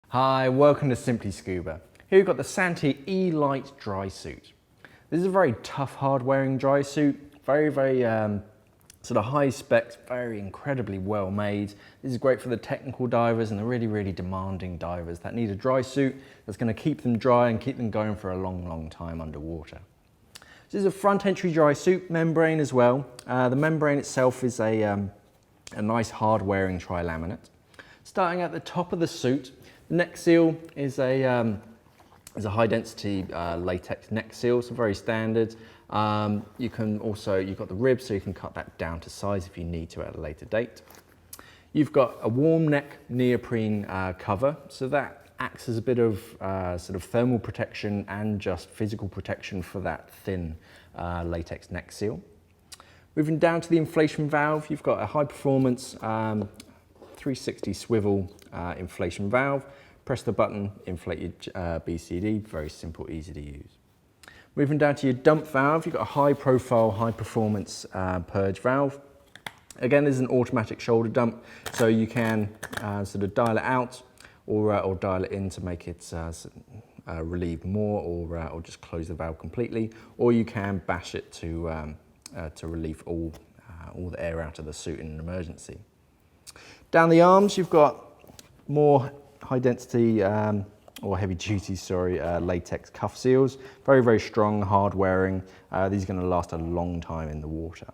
Hi, welcome to Simply Scuba. Here we've got the Santi E Lite Drysuit. This is a very tough, hard-wearing dry suit, very sort of high specs, very incredibly well made. This is great for the technical divers and the really demanding divers that need a dry suit that's going to keep them dry and keep them going for a long time underwater. This is a front entry dry suit membrane as well. The membrane itself is a nice hard-wearing tri-laminate. Starting at the top of the suit, the neck seal is a high-density latex neck seal, so very standard. You've got the ribs, so you can cut that down to size if you need to at a later date. You've got a warm neck neoprene cover, so that acts as a bit of sort of thermal protection and just physical protection for that thin latex neck seal. Moving down to the inflation valve, you've got a high-performance 360 swivel inflation valve. Press the button, inflated BCD, very simple, easy to use. Moving down to your dump valve, you've got a high profile, high performance purge valve. Again, this is an automatic shoulder dump, so you can sort of dial it out or dial it in to make it relieve more or just close the valve completely, or you can bash it to relieve all the air out of the suit in an emergency. Down the arms, you've got more high density or heavy duty, latex cuff seals. Very strong, hard wearing. These are going to last a long time in the water.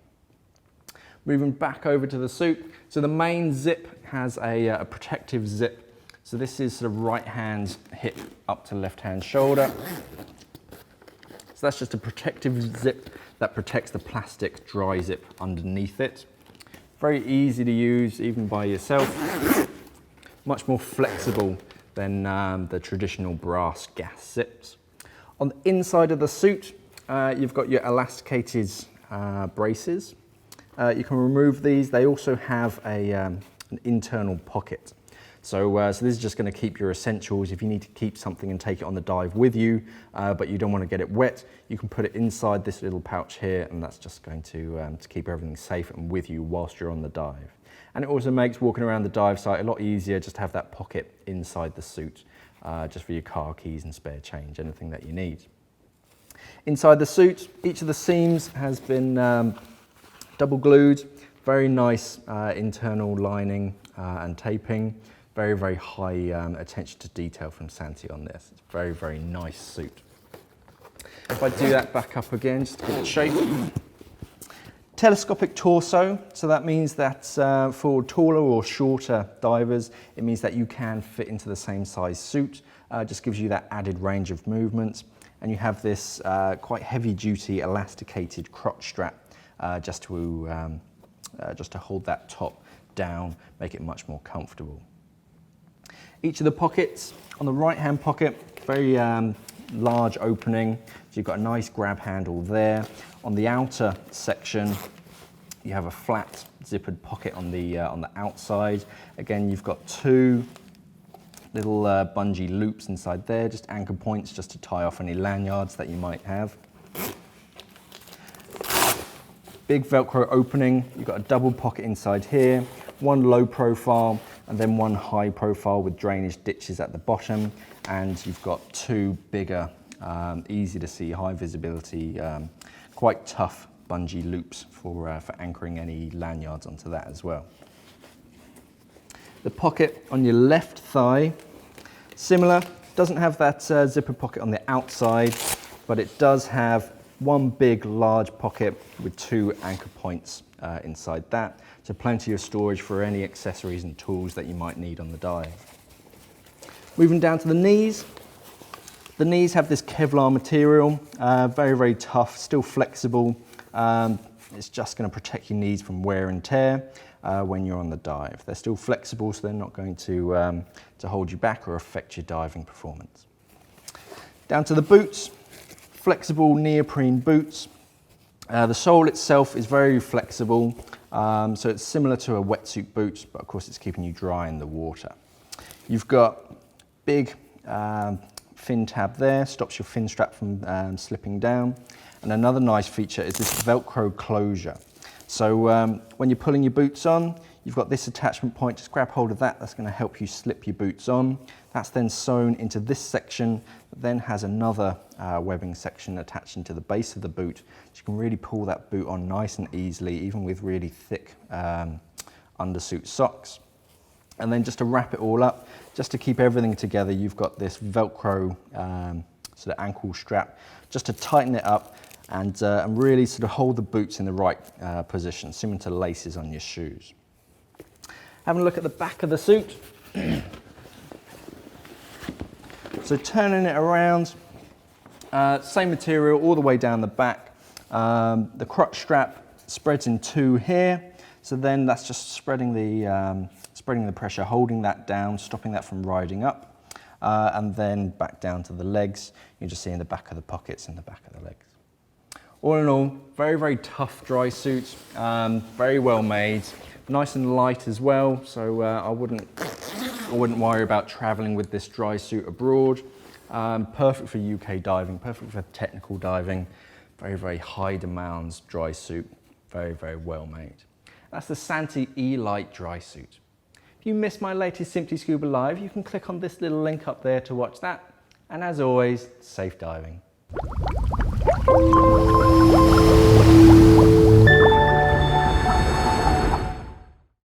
Moving back over to the suit. So the main zip has a protective zip. So this is sort of right hand hip up to left hand shoulder. So that's just a protective zip that protects the plastic dry zip underneath it. Very easy to use even by yourself. Much more flexible than the traditional brass gas zips. On the inside of the suit, you've got your elasticated braces. You can remove these. They also have an internal pocket. So this is just going to keep your essentials. If you need to keep something and take it on the dive with you, but you don't want to get it wet, you can put it inside this little pouch here, and that's just going to keep everything safe and with you whilst you're on the dive. And it also makes walking around the dive site a lot easier, just to have that pocket inside the suit, just for your car keys and spare change, anything that you need. Inside the suit, each of the seams has been double glued, very nice internal lining and taping. Very high attention to detail from Santi on this. It's a very nice suit. If I do that back up again, just to give it shape. Telescopic torso, so that means that for taller or shorter divers, it means that you can fit into the same size suit. Just gives you that added range of movement. And you have this quite heavy duty elasticated crotch strap just to hold that top down, make it much more comfortable. Each of the pockets, on the right hand pocket, very large opening, so you've got a nice grab handle there. On the outer section, you have a flat zippered pocket on the outside. Again, you've got two little bungee loops inside there, just anchor points just to tie off any lanyards that you might have. Big Velcro opening, you've got a double pocket inside here, one low profile and then one high profile with drainage ditches at the bottom, and you've got two bigger, easy to see, high visibility, quite tough bungee loops for anchoring any lanyards onto that as well. The pocket on your left thigh, similar, doesn't have that zipper pocket on the outside, but it does have one big large pocket with two anchor points inside that, so plenty of storage for any accessories and tools that you might need on the dive. Moving down to the knees have this Kevlar material, very tough, still flexible. It's just going to protect your knees from wear and tear when you're on the dive. They're still flexible, so they're not going to hold you back or affect your diving performance. Down to the boots, flexible neoprene boots. The sole itself is very flexible, so it's similar to a wetsuit boot, but of course it's keeping you dry in the water. You've got big fin tab there, stops your fin strap from slipping down. And another nice feature is this Velcro closure. So when you're pulling your boots on, you've got this attachment point, just grab hold of that, that's going to help you slip your boots on. That's then sewn into this section, that then has another webbing section attached into the base of the boot. So you can really pull that boot on nice and easily, even with really thick undersuit socks. And then just to wrap it all up, just to keep everything together, you've got this Velcro sort of ankle strap, just to tighten it up and really sort of hold the boots in the right position, similar to laces on your shoes. Having a look at the back of the suit. So turning it around, same material all the way down the back. The crotch strap spreads in two here, so then that's just spreading the pressure, holding that down, stopping that from riding up, and then back down to the legs. You just see in the back of the pockets and the back of the legs. All in all, very, very tough dry suit, very well made, nice and light as well, so I wouldn't worry about traveling with this dry suit abroad. Perfect for UK diving, perfect for technical diving, very, very high demands dry suit, very, very well made. That's the Santi E Lite Drysuit. If you missed my latest Simply Scuba Live, you can click on this little link up there to watch that. And as always, safe diving.